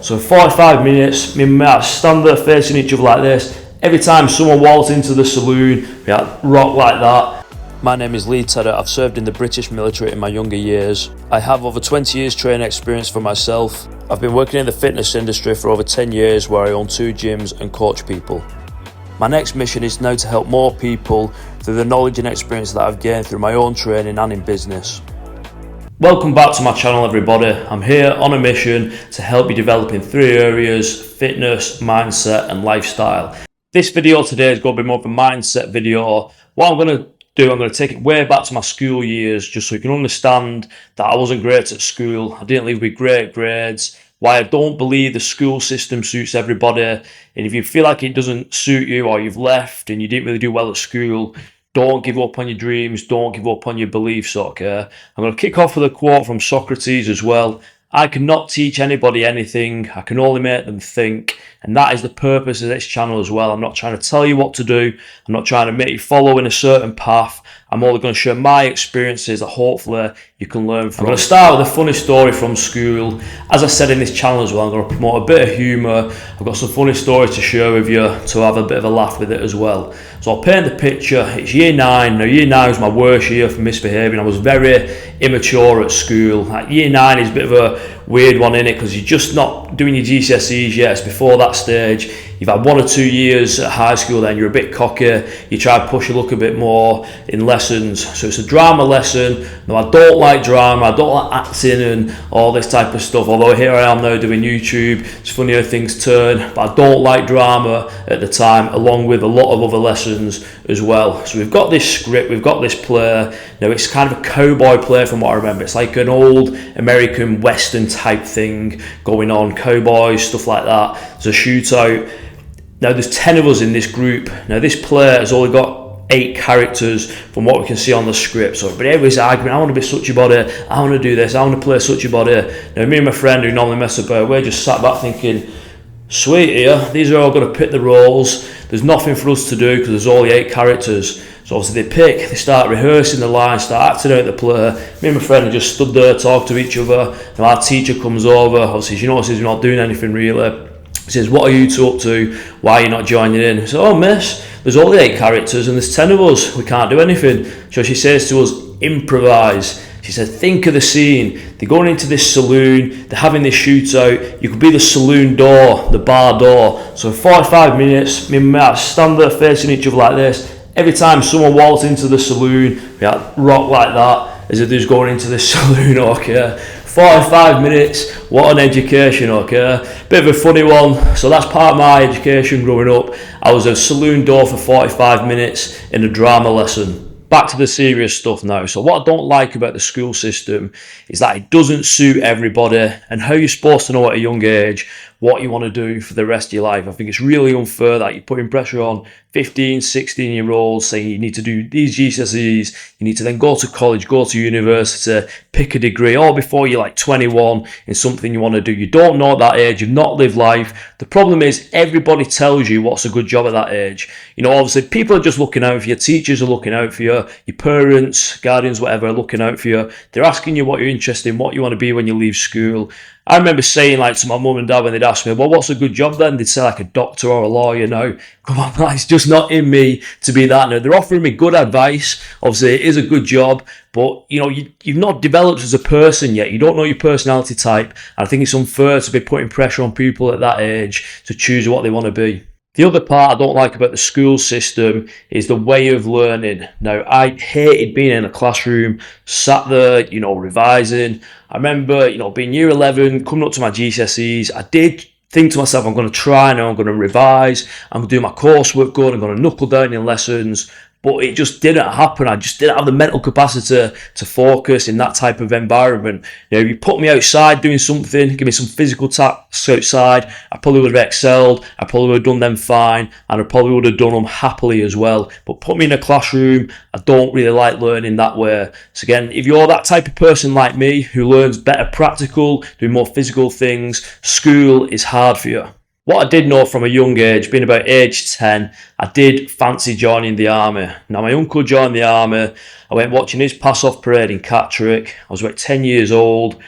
So 45 minutes, me and my mate stand there facing each other like this. Every time someone walks into the saloon, we rock like that. My name is Lee Tedder. I've served in the British military in my younger years. I have over 20 years training experience for myself. I've been working in the fitness industry for over 10 years where I own 2 gyms and coach people. My next mission is now to help more people through the knowledge and experience that I've gained through my own training and in business. Welcome back to my channel, everybody. I'm here on a mission to help you develop in 3 areas: fitness, mindset and lifestyle. This video today is going to be more of a mindset video. What I'm going to do, I'm going to take it way back to my school years just so you can understand that I wasn't great at school. I didn't leave with great grades. Why I don't believe the school system suits everybody. And if you feel like it doesn't suit you or you've left and you didn't really do well at school, don't give up on your dreams, don't give up on your beliefs, okay? I'm going to kick off with a quote from Socrates as well. I cannot teach anybody anything, I can only make them think. And that is the purpose of this channel as well. I'm not trying to tell you what to do, I'm not trying to make you follow in a certain path. I'm only going to share my experiences that hopefully you can learn from. I'm going to start with a funny story from school. As I said in this channel as well, I'm going to promote a bit of humour. I've got some funny stories to share with you to have a bit of a laugh with it as well. So I'll paint the picture. It's year 9. Now year 9 was my worst year for misbehaving. I was very immature at school. Like year 9 is a bit of a weird one in it because you're just not doing your GCSEs yet. It's before that stage. You've had 1 or 2 years at high school, then you're a bit cocky, you try to push your luck a bit more in lessons. So it's a drama lesson. Now I don't like drama, I don't like acting and all this type of stuff, although here I am now doing YouTube. It's funny how things turn, but I don't like drama at the time, along with a lot of other lessons as well. So we've got this script, we've got this play. Now it's kind of a cowboy play from what I remember. It's like an old American Western type thing going on, cowboys, stuff like that. There's a shootout. Now there's 10 of us in this group. Now this player has only got 8 characters from what we can see on the script. So but everybody's arguing, I want to be such a body, I want to do this, I want to play such a body. Now me and my friend who normally mess about, we're just sat back thinking, sweet here, these are all going to pick the roles. There's nothing for us to do because there's only 8 characters. So obviously they start rehearsing the lines, start acting out the play. Me and my friend just stood there, talked to each other. And our teacher comes over, obviously she notices we're not doing anything really. He says, what are you two up to? Why are you not joining in? I said, oh miss, there's only 8 characters and there's 10 of us. We can't do anything. So she says to us, improvise. She said, think of the scene. They're going into this saloon, they're having this shootout. You could be the saloon door, the bar door. So 45 minutes, me and my mate stand there facing each other like this. Every time someone walks into the saloon, we rock like that, as if they're going into the saloon, okay? 45 minutes, what an education, okay? Bit of a funny one. So that's part of my education growing up. I was a saloon door for 45 minutes in a drama lesson. Back to the serious stuff now. So what I don't like about the school system is that it doesn't suit everybody, and how you're supposed to know at a young age what you want to do for the rest of your life. I think it's really unfair that you're putting pressure on 15, 16-year-olds saying you need to do these GCSEs, you need to then go to college, go to university, pick a degree, all before you're like 21 in something you want to do. You don't know at that age, you've not lived life. The problem is everybody tells you what's a good job at that age. You know, obviously people are just looking out for you, teachers are looking out for you, your parents, guardians, whatever, are looking out for you. They're asking you what you're interested in, what you want to be when you leave school. I remember saying like to my mum and dad when they'd ask me, well, what's a good job then? They'd say like a doctor or a lawyer. No, come on, it's just not in me to be that. Now, they're offering me good advice. Obviously, it is a good job, but you know, you've not developed as a person yet. You don't know your personality type. And I think it's unfair to be putting pressure on people at that age to choose what they want to be. The other part I don't like about the school system is the way of learning. Now, I hated being in a classroom, sat there, you know, revising. I remember, you know, being year 11, coming up to my GCSEs, I did think to myself, I'm going to try now, I'm going to revise, I'm going to do my coursework good, I'm going to knuckle down in lessons. But it just didn't happen. I just didn't have the mental capacity to focus in that type of environment. You know, if you put me outside doing something, give me some physical tasks outside, I probably would have excelled, I probably would have done them fine, and I probably would have done them happily as well. But put me in a classroom, I don't really like learning that way. So again, if you're that type of person like me, who learns better practical, doing more physical things, school is hard for you. What I did know from a young age, being about age 10, I did fancy joining the army. Now my uncle joined the army, I went watching his pass-off parade in Catterick. I was about 10 years old.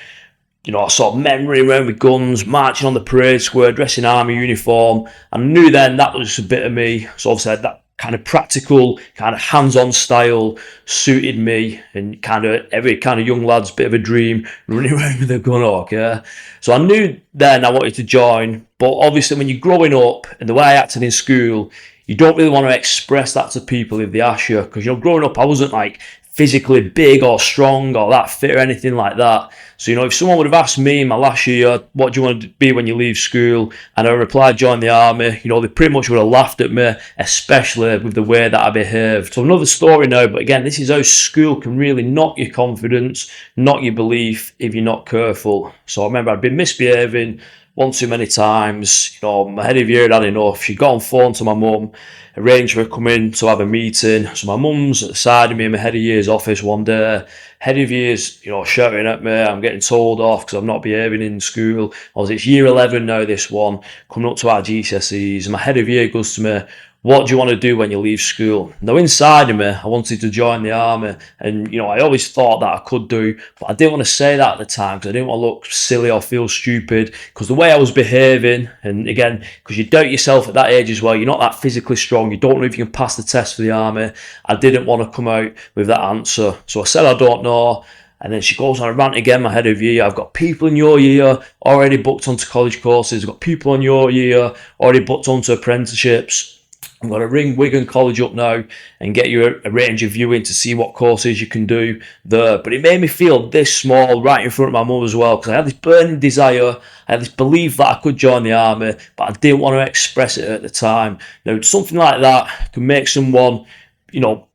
sort of memory around with guns, marching on the parade square, dressing army uniform. And I knew then that was a bit of me. So obviously that kind of practical, kind of hands-on style suited me, and kind of every kind of young lad's bit of a dream, running around with a gun hawk, yeah. So I knew then I wanted to join, but obviously when you're growing up and the way I acted in school, you don't really want to express that to people if they ask you, because growing up I wasn't like physically big or strong or that fit or anything like that. So if someone would have asked me in my last year, what do you want to be when you leave school, and I replied join the army, they pretty much would have laughed at me, especially with the way that I behaved. So another story now, but again, this is how school can really knock your confidence, knock your belief if you're not careful. So I remember I'd been misbehaving one too many times. My head of year had had enough. She got on phone to my mum, arranged for her coming to have a meeting. So my mum's at the side of me in my head of year's office one day. Head of year's, shouting at me. I'm getting told off because I'm not behaving in school. It's year 11 now, this one, coming up to our GCSEs. And my head of year goes to me, what do you want to do when you leave school? Now, inside of me, I wanted to join the army. And, I always thought that I could do, but I didn't want to say that at the time because I didn't want to look silly or feel stupid, because the way I was behaving, and again, because you doubt yourself at that age as well, you're not that physically strong, you don't know if you can pass the test for the army. I didn't want to come out with that answer. So I said, I don't know. And then she goes on a rant again, my head of year. I've got people in your year already booked onto college courses. I've got people in your year already booked onto apprenticeships. I'm going to ring Wigan College up now and get you a range of viewing to see what courses you can do there. But it made me feel this small right in front of my mum as well, because I had this burning desire, I had this belief that I could join the army, but I didn't want to express it at the time. Now, something like that can make someone,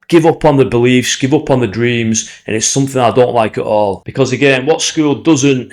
give up on the beliefs, give up on the dreams, and it's something I don't like at all. Because again, what school doesn't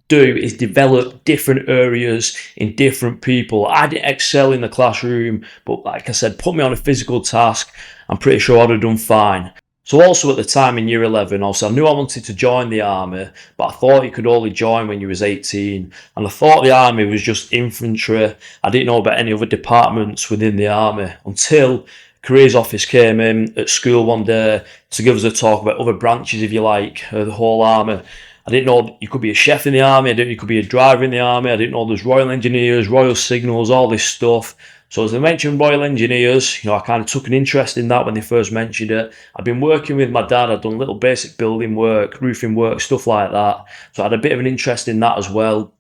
do is develop different areas in different people. I didn't excel in the classroom, but like I said, put me on a physical task, I'm pretty sure I'd have done fine. So also at the time in year 11, also I knew I wanted to join the army, but I thought you could only join when you was 18. And I thought the army was just infantry. I didn't know about any other departments within the army until careers office came in at school one day to give us a talk about other branches, if you like, the whole army. I didn't know you could be a chef in the army. I didn't know you could be a driver in the army. I didn't know there's Royal Engineers, Royal Signals, all this stuff. So as they mentioned Royal Engineers, I kind of took an interest in that when they first mentioned it. I've been working with my dad. I've done little basic building work, roofing work, stuff like that. So I had a bit of an interest in that as well.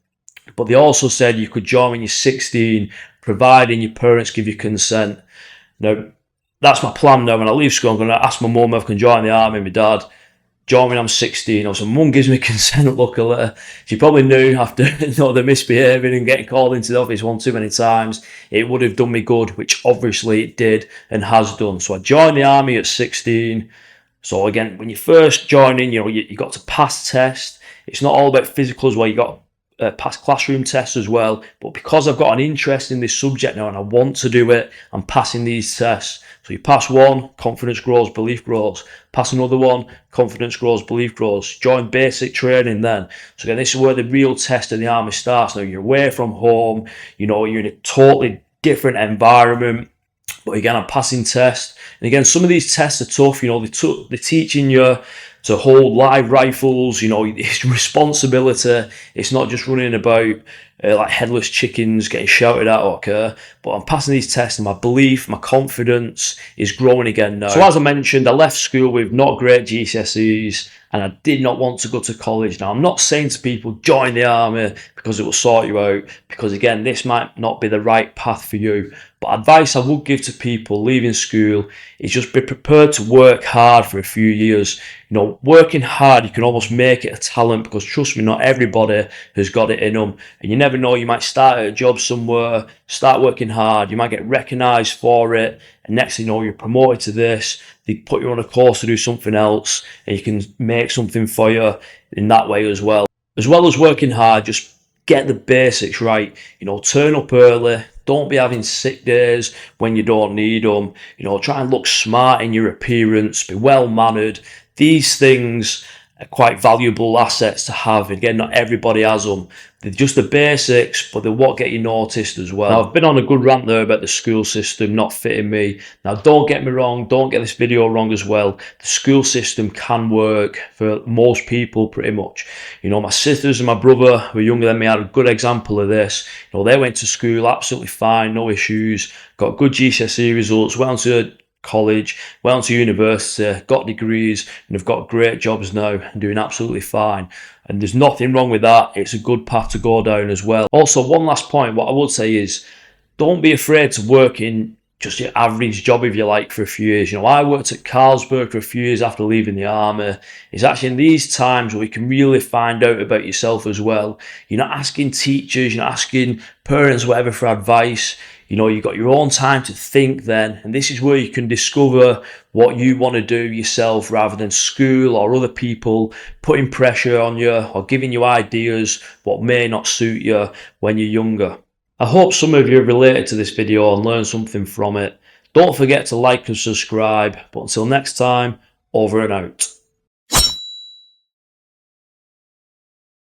But they also said you could join when you're 16, providing your parents give you consent. Now, that's my plan now. When I leave school, I'm going to ask my mum if I can join the army, my dad. Join when I'm 16. So mum gives me consent, luckily. She probably knew after the misbehaving and getting called into the office one too many times, it would have done me good, which obviously it did and has done. So I joined the army at 16. So again, when you first join in, you got to pass test. It's not all about physical as well. You got pass classroom tests as well. But because I've got an interest in this subject now and I want to do it, I'm passing these tests. So you pass one, confidence grows, belief grows. Pass another one, confidence grows, belief grows. Join basic training then. So again, this is where the real test of the army starts. Now you're away from home, you're in a totally different environment. But again, I'm passing tests. And again, some of these tests are tough. They're teaching you to hold live rifles. It's responsibility. It's not just running about like headless chickens getting shouted at, okay? But I'm passing these tests and my belief, my confidence is growing again now. So as I mentioned, I left school with not great GCSEs and I did not want to go to college. Now, I'm not saying to people, join the army because it will sort you out, because again, this might not be the right path for you. But advice I would give to people leaving school is just be prepared to work hard for a few years. Working hard, you can almost make it a talent, because trust me, not everybody has got it in them. And you never know, you might start at a job somewhere, start working hard, you might get recognised for it, and next thing you know, you're promoted to this, they put you on a course to do something else, and you can make something for you in that way as well. As well as working hard, just get the basics right. Turn up early. Don't be having sick days when you don't need them. Try and look smart in your appearance. Be well mannered. These things quite valuable assets to have. Again, not everybody has them. They're just the basics, but they're what get you noticed as well. Now, I've been on a good rant there about the school system not fitting me. Now, don't get me wrong, don't get this video wrong as well. The school system can work for most people pretty much. You know, my sisters and my brother who were younger than me had a good example of this. You know, they went to school absolutely fine, no issues, got good GCSE results, went on to college, went on to university, got degrees, and have got great jobs now and doing absolutely fine. And there's nothing wrong with that. It's a good path to go down as well. Also, one last point, what I would say is don't be afraid to work in just your average job if you like for a few years. You know, I worked at Carlsberg for a few years after leaving the army. It's actually in these times where you can really find out about yourself as well. You're not asking teachers, you're not asking parents, whatever, for advice. You know, you've got your own time to think then, and this is where you can discover what you want to do yourself rather than school or other people putting pressure on you or giving you ideas what may not suit you when you're younger. I hope some of you have related to this video and learned something from it. Don't forget to like and subscribe, but until next time, over and out.